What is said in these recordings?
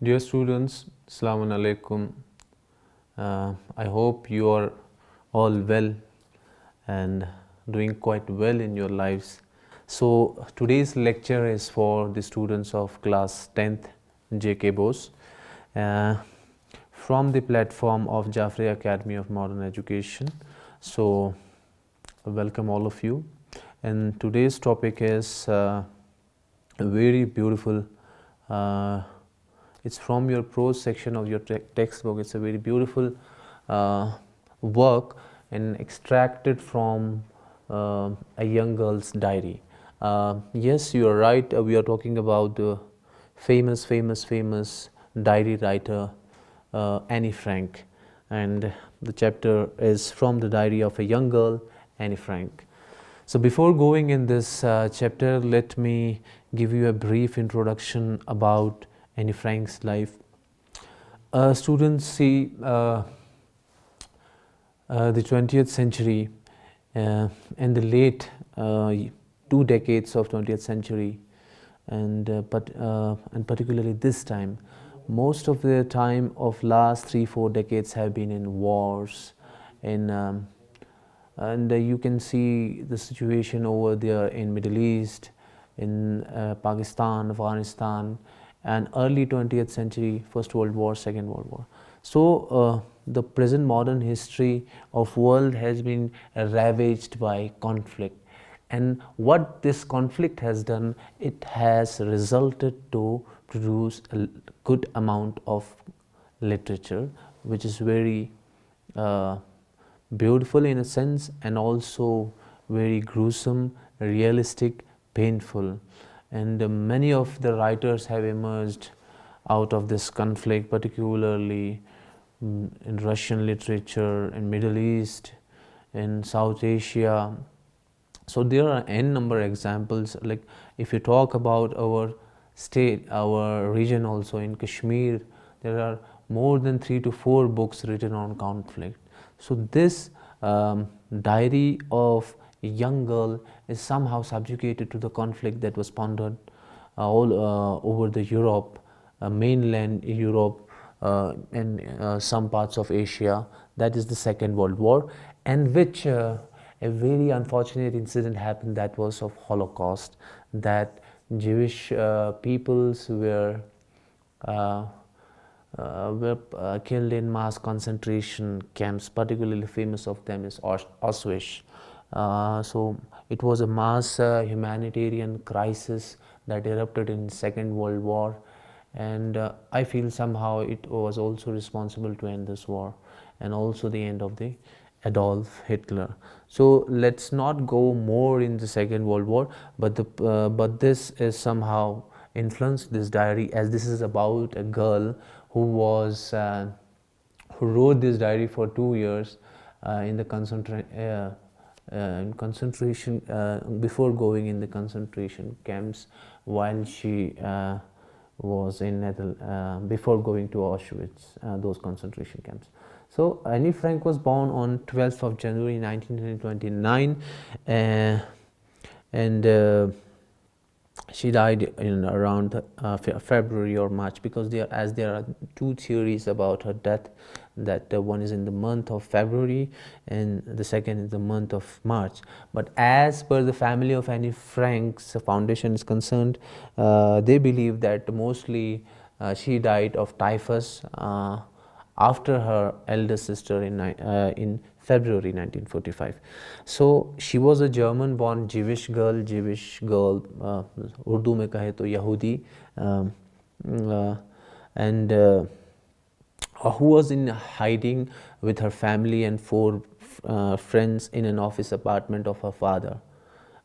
Dear students, Assalamu alaikum. I hope you are all well and doing quite well in your lives. So, today's lecture is for the students of class 10th JK Bose uh, from the platform of Jaffrey Academy of Modern Education. So, welcome all of you. And today's topic is a very beautiful. It's from your prose section of your textbook. It's a very beautiful work and extracted from a young girl's diary. Yes, you are right. We are talking about the famous diary writer Annie Frank, and the chapter is from the diary of a young girl, Annie Frank. So before going in this chapter, let me give you a brief introduction about Annie Frank's life. Students see the 20th century and the late 2 decades of 20th century, and particularly this time, most of the time of last 3-4 decades have been in wars, and you can see the situation over there in Middle East, in Pakistan, Afghanistan, and early 20th century, First World War, Second World War. So the present modern history of world has been ravaged by conflict, and what this conflict has done, it has resulted to produce a good amount of literature, which is very beautiful in a sense, and also very gruesome, realistic, painful. And many of the writers have emerged out of this conflict, particularly in Russian literature, in Middle East, in South Asia. So there are n number of examples. Like if you talk about our state, our region, also in Kashmir, there are more than 3 to 4 books written on conflict. So this diary of a young girl is somehow subjugated to the conflict that was pondered all over the Europe, mainland Europe, and some parts of Asia. That is the Second World War, and which a very unfortunate incident happened, that was of Holocaust, that Jewish peoples were killed in mass concentration camps. Particularly famous of them is Auschwitz. So it was a mass humanitarian crisis that erupted in Second World War, and I feel somehow it was also responsible to end this war, and also the end of the Adolf Hitler. So let's not go more in the Second World War, but this is somehow influenced this diary, as this is about a girl who was who wrote this diary for 2 years in the concentration before going in the concentration camps, while she was in before going to Auschwitz, those concentration camps. So Annie Frank was born on 12th of January 1929, and she died in around February or March, because there are two theories about her death, that one is in the month of February and the second is the month of March. But as per the family of Annie Frank's foundation is concerned, they believe that mostly she died of typhus after her elder sister in February 1945. So she was a German-born Jewish girl, Urdu mein kahe to Yahudi, and who was in hiding with her family and 4 friends in an office apartment of her father.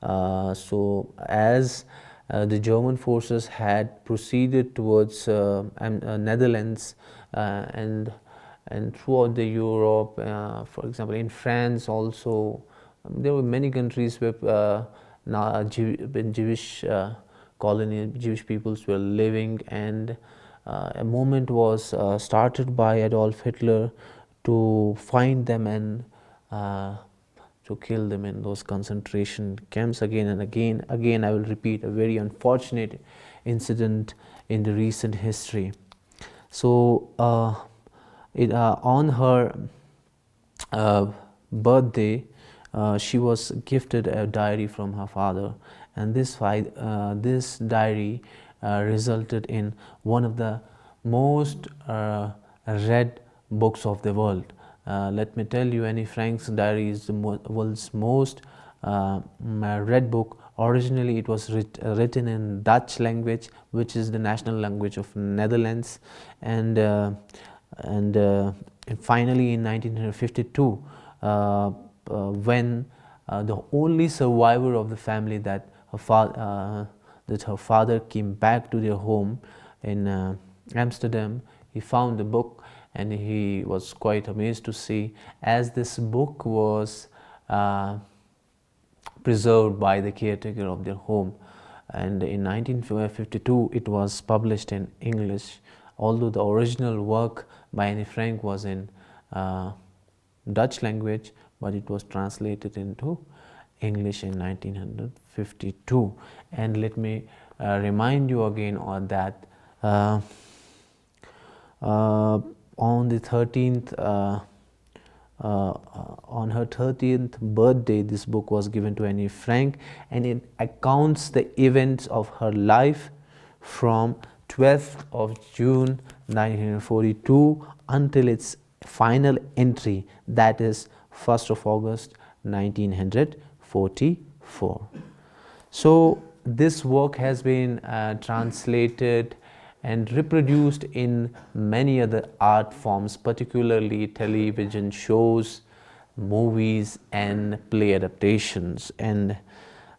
So as the German forces had proceeded towards Netherlands and throughout the Europe, for example in France also, there were many countries where Jewish colony, Jewish peoples were living, and a movement was started by Adolf Hitler to find them and to kill them in those concentration camps again and again. Again, I will repeat, a very unfortunate incident in the recent history. So on her birthday, she was gifted a diary from her father, and this diary resulted in one of the most read books of the world. Let me tell you, Anne Frank's diary is the world's most read book. Originally it was written in Dutch language, which is the national language of Netherlands, and finally in 1952, when the only survivor of the family, that her father came back to their home in Amsterdam, he found the book, and he was quite amazed to see, as this book was preserved by the caretaker of their home, and in 1952 it was published in English, although the original work by Anne Frank was in Dutch language, but it was translated into English in 1952. And let me remind you again on that on the 13th on her 30th birthday, this book was given to Anne Frank, and it accounts the events of her life from 12th of June 1942 until its final entry, that is 1st of August 1944. So this work has been translated and reproduced in many other art forms, particularly television shows, movies and play adaptations. And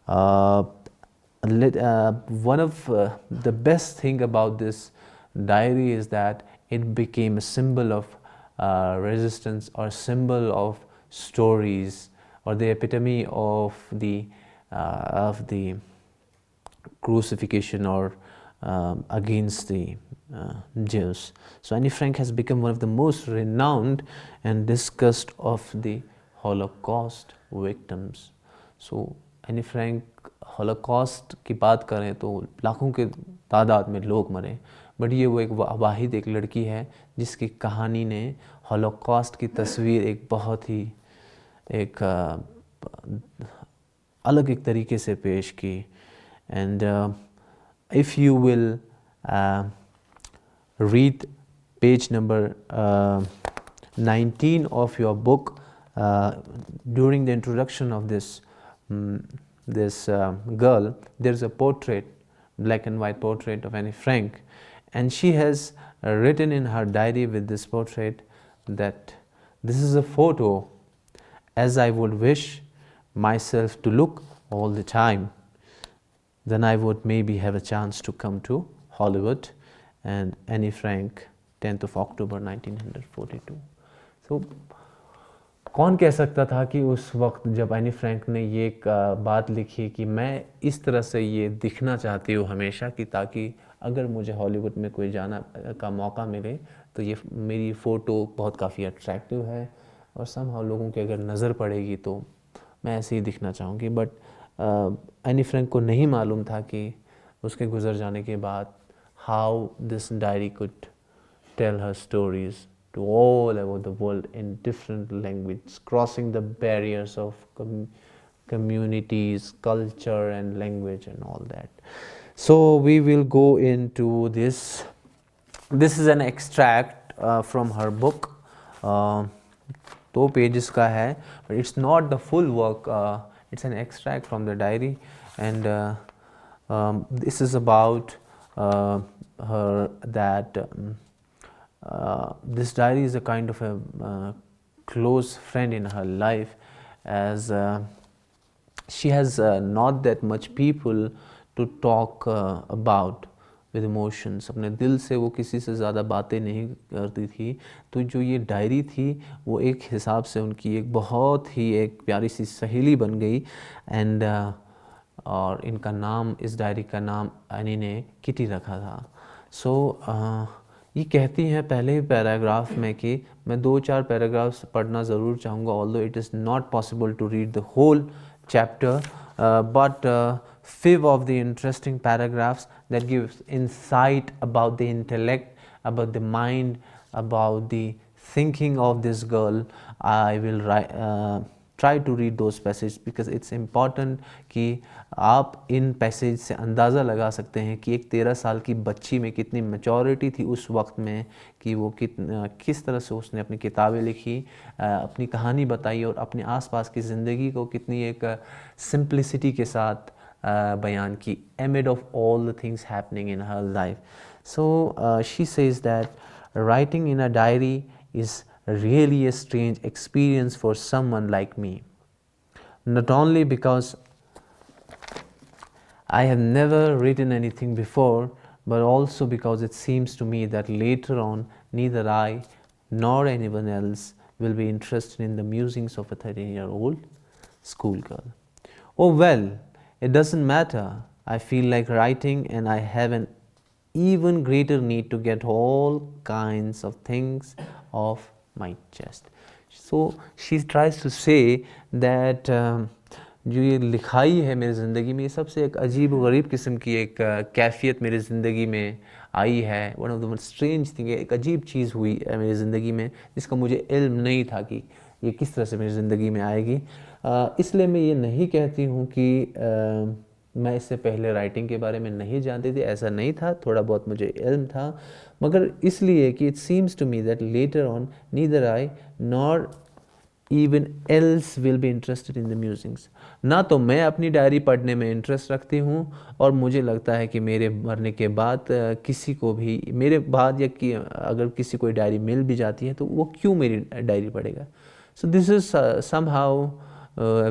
one of the best thing about this diary is that it became a symbol of resistance, or symbol of stories, or the epitome of the crucifixion, or against the Jews. So Anne Frank has become one of the most renowned and discussed of the Holocaust victims. So Anne Frank, Holocaust की बात करें तो लाखों के तादाद में लोग मरे, बट ये वो एक वाहिद एक लड़की है जिसकी कहानी ने हॉलोकॉस्ट की तस्वीर एक बहुत ही एक अलग एक तरीके से पेश की. And if you will read page number 19 of your book, during the introduction of this girl, there is a portrait, black and white portrait of Anne Frank, and she has written in her diary with this portrait that this is a photo as I would wish myself to look all the time. Then I would maybe have a chance to come to Hollywood. And Anne Frank, 10th of October 1942. So कौन कह सकता था कि उस वक्त जब Anne Frank ने ये एक बात लिखी कि मैं इस तरह से ये दिखना चाहती हूँ हमेशा, कि ताकि अगर मुझे हॉलीवुड में कोई जाना का मौका मिले तो ये मेरी फ़ोटो बहुत काफ़ी अट्रैक्टिव है और समहाउ लोगों की अगर नज़र पड़ेगी तो मैं ऐसे ही दिखना चाहूँगी. बट एनी फ्रैंक को नहीं मालूम था कि उसके गुजर जाने के बाद how this diary could tell her stories to all over the world in different languages, crossing the barriers of communities, culture and language and all that. So we will go into this. This is an extract from her book. 2 pages का है, but it's not the full work. It's an extract from the diary, and this is about her that. This diary is a kind of a close friend in her life, as she has not that much people to talk about with emotions. अपने दिल से वो किसी से ज़्यादा बातें नहीं करती थी, तो जो ये डायरी थी वो एक हिसाब से उनकी एक बहुत ही एक प्यारी सी सहेली बन गई. एंड और इनका नाम, इस डायरी का नाम एनी ने किटी रखा था. सो ये कहती हैं पहले ही पैराग्राफ में कि मैं 2-4 पैराग्राफ्स पढ़ना ज़रूर चाहूँगा, although it is not possible to read the whole chapter, but few of the interesting paragraphs that gives insight about the intellect about the mind, about the thinking of this girl, I will try to read those passages because it's important कि आप इन passage से अंदाज़ा लगा सकते हैं कि एक 13 साल की बच्ची में कितनी मैच्योरिटी थी उस वक्त में, कि वो किस तरह से उसने अपनी किताबें लिखी, अपनी कहानी बताई और अपने आसपास की ज़िंदगी को कितनी एक सिंप्लिसिटी के साथ बयान की, amid of all the things happening in her life. So she says that writing in a diary is really a strange experience for someone like me. Not only because I have never written anything before, but also because it seems to me that later on neither I nor anyone else will be interested in the musings of a 13-year-old schoolgirl. Oh well, it doesn't matter. I feel like writing and I have an even greater need to get all kinds of things off my chest. So she tries to say that जो ये लिखाई है मेरी ज़िंदगी में, ये सबसे एक अजीब व गरीब किस्म की एक कैफियत मेरी ज़िंदगी में आई है. One of the most strange thing, एक अजीब चीज़ हुई है मेरी ज़िंदगी में जिसका मुझे इल्म नहीं था कि ये किस तरह से मेरी ज़िंदगी में आएगी. इसलिए मैं ये नहीं कहती हूँ कि मैं इससे पहले राइटिंग के बारे में नहीं जानती थी, ऐसा नहीं था, थोड़ा बहुत मुझे इल्म था, मगर इसलिए कि it seems to me that later on neither I nor even else will be interested in the musings. ना तो मैं अपनी डायरी पढ़ने में इंटरेस्ट रखती हूँ और मुझे लगता है कि मेरे मरने के बाद किसी को भी मेरे बाद या कि अगर किसी को डायरी मिल भी जाती है तो वो क्यों मेरी डायरी पढ़ेगा. So this is somehow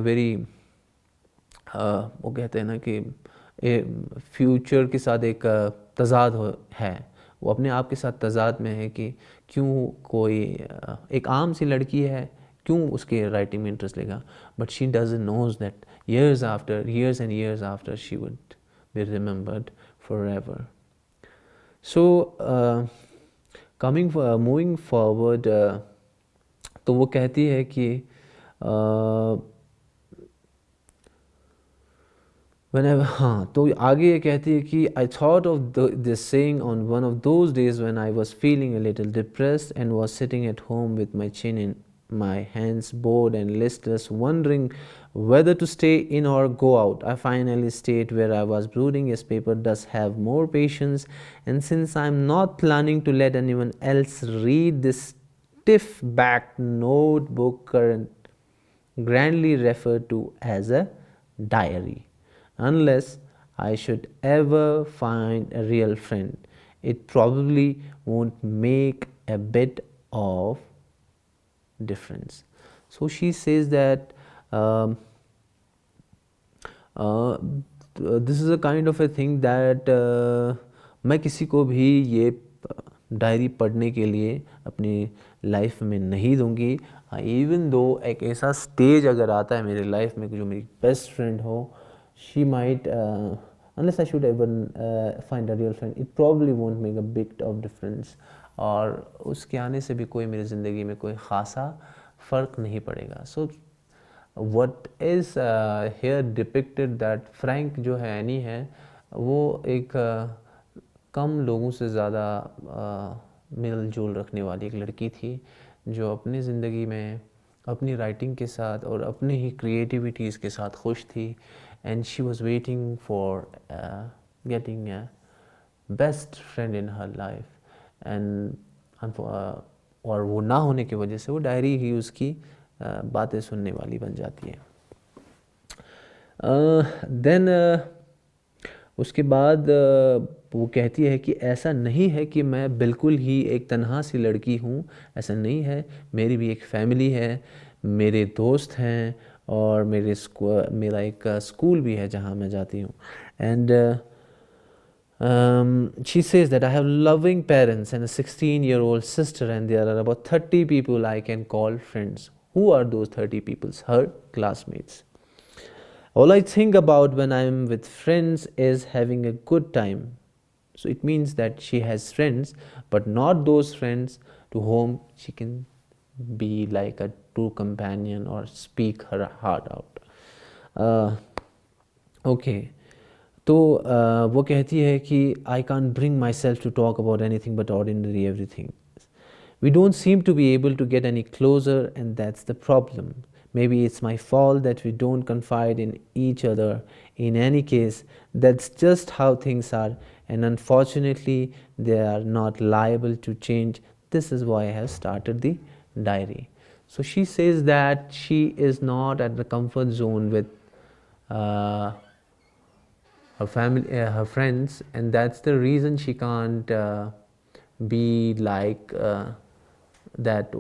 very, वो कहते हैं ना कि फ्यूचर के साथ एक तजाद है, वो अपने आप के साथ तजाद में है कि क्यों कोई एक आम सी लड़की है क्यों उसके राइटिंग में इंटरेस्ट लेगा. But she doesn't knows that years and years after she would be remembered forever. So moving forward, तो वो कहती है कि whenever, हाँ, तो आगे ये कहती है कि I thought of this saying on one of those days when I was feeling a little depressed and was sitting at home with my chin in my hands, bored and listless, wondering whether to stay in or go out. I finally stayed where I was brooding. Yes, paper does have more patience, and since I'm not planning to let anyone else read this stiff-backed notebook grandly referred to as a diary, unless I should ever find a real friend, it probably won't make a bit of difference. So she says that this is a kind of a thing that मैं किसी को भी ये diary पढ़ने के लिए अपनी life में नहीं दूंगी. इवन दो एक ऐसा स्टेज अगर आता है मेरी लाइफ में जो मेरी बेस्ट फ्रेंड हो, she might unless I should ever find a real friend, it probably won't make a bit of difference. और उसके आने से भी कोई मेरी ज़िंदगी में कोई ख़ासा फ़र्क नहीं पड़ेगा. सो what is here depicted that Frank जो है एनी है वो एक कम लोगों से ज़्यादा मेल जोल रखने वाली एक लड़की थी जो अपनी ज़िंदगी में अपनी राइटिंग के साथ और अपने ही क्रिएटिविटीज़ के साथ खुश थी. And she was waiting for getting a best friend in her life. And और वो ना होने की वजह से वो डायरी ही उसकी बातें सुनने वाली बन जाती है. देन उसके बाद वो कहती है कि ऐसा नहीं है कि मैं बिल्कुल ही एक तन्हा सी लड़की हूँ, ऐसा नहीं है, मेरी भी एक फैमिली है, मेरे दोस्त हैं और मेरा एक स्कूल भी है जहाँ मैं जाती हूँ. And she says that I have loving parents and a 16-year-old sister, and there are about 30 people I can call friends. Who are those 30 people? Her classmates. All I think about when I'm with friends is having a good time. So it means that she has friends, but not those friends to whom she can be like a true companion or speak her heart out. Okay. तो वो कहती है कि I can't bring myself to talk about anything but ordinary everything. We don't seem to be able to get any closer, and that's the problem. Maybe it's my fault that we don't confide in each other. In any case, that's just how things are, and unfortunately, they are not liable to change. This is why I have started the diary. So she says that she is not at the comfort zone with uh, her family, her friends, and that's the reason she can't be like that.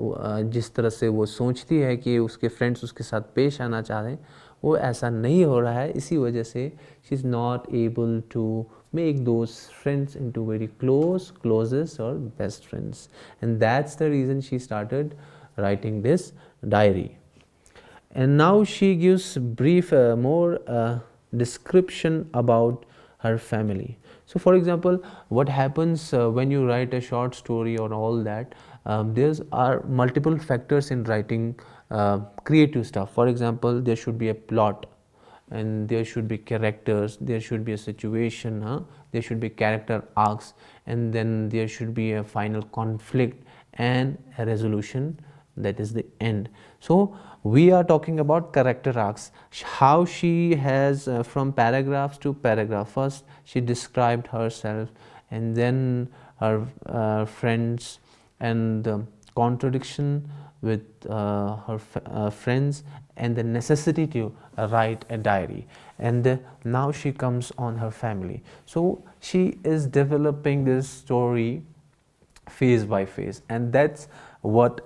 जिस तरह से वो सोचती है कि उसके friends उसके साथ पेश आना चाह रहे हैं, वो ऐसा नहीं हो रहा है. इसी वजह से she is not able to make those friends into very closest or best friends, and that's the reason she started writing this diary. And now she gives brief more description about her family. So for example, what happens when you write a short story or all that, there are multiple factors in writing creative stuff. For example, there should be a plot, and there should be characters, there should be a situation, there should be character arcs, and then there should be a final conflict and a resolution, that is the end. So we are talking about character arcs, how she has from paragraphs to paragraph. First she described herself, and then her friends, and the contradiction with her friends, and the necessity to write a diary, and now she comes on her family. So she is developing this story phase by phase, and that's what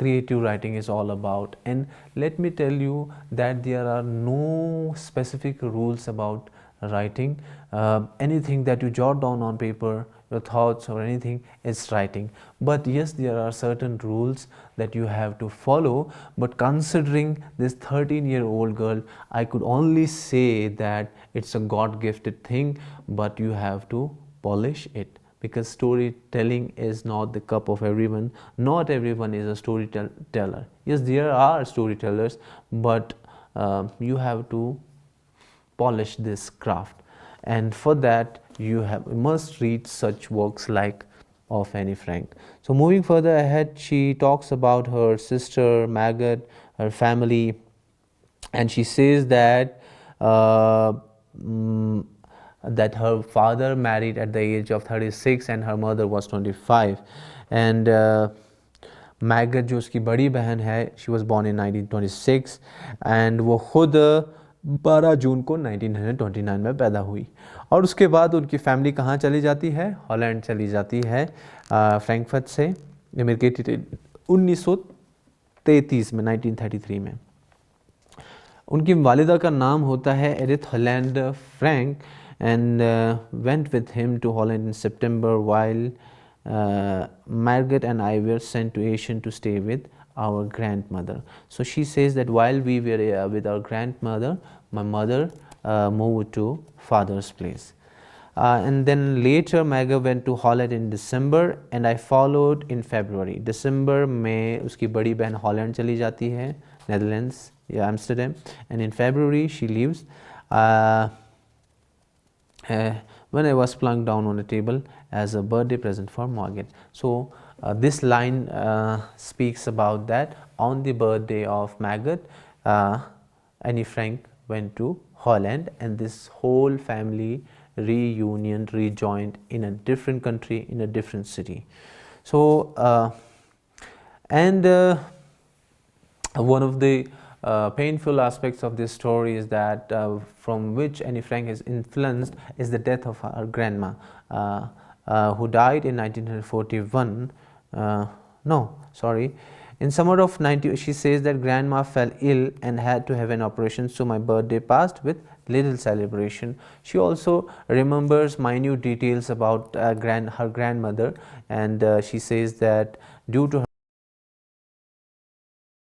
creative writing is all about. And let me tell you that there are no specific rules about writing. Anything that you jot down on paper, your thoughts or anything, is writing. But yes, there are certain rules that you have to follow. But considering this 13-year-old girl, I could only say that it's a God-gifted thing, but you have to polish it, because storytelling is not the cup of everyone. Not everyone is a storyteller. Yes, there are storytellers, but you have to polish this craft, and for that you must read such works like of Anne Frank. So moving further ahead, she talks about her sister Maggot, her family, and she says that that her father married at the age of 36 and her mother was 25, and maggot जो उसकी बड़ी बहन है, she was born in 1926, and वो खुद 12 जून को 1929 में पैदा हुई. और उसके बाद उनकी फैमिली कहाँ चली जाती है? हॉलैंड चली जाती है, फ्रैंकफर्ट से इमिग्रेटेड 1933 में, 1933 में. उनकी वालिदा का नाम होता है Edith Holland Frank, and went with him to Holland in September, while Margaret and I were sent to Asia to stay with our grandmother. So she says that while we were with our grandmother, my mother moved to father's place. And then later Margaret went to Holland in December and I followed in February. December में उसकी बड़ी बहन Holland चली जाती है, Netherlands या Amsterdam, and in February she leaves. When I was plunked down on a table as a birthday present for Margaret. So this line speaks about that on the birthday of Margaret, Anne Frank went to Holland, and this whole family rejoined in a different country, in a different city. So one of the painful aspects of this story is that from which Anne Frank is influenced is the death of her grandma, who died in 1941. In summer of 90, she says that grandma fell ill and had to have an operation, so my birthday passed with little celebration. She also remembers minute details about her grandmother, and she says that due to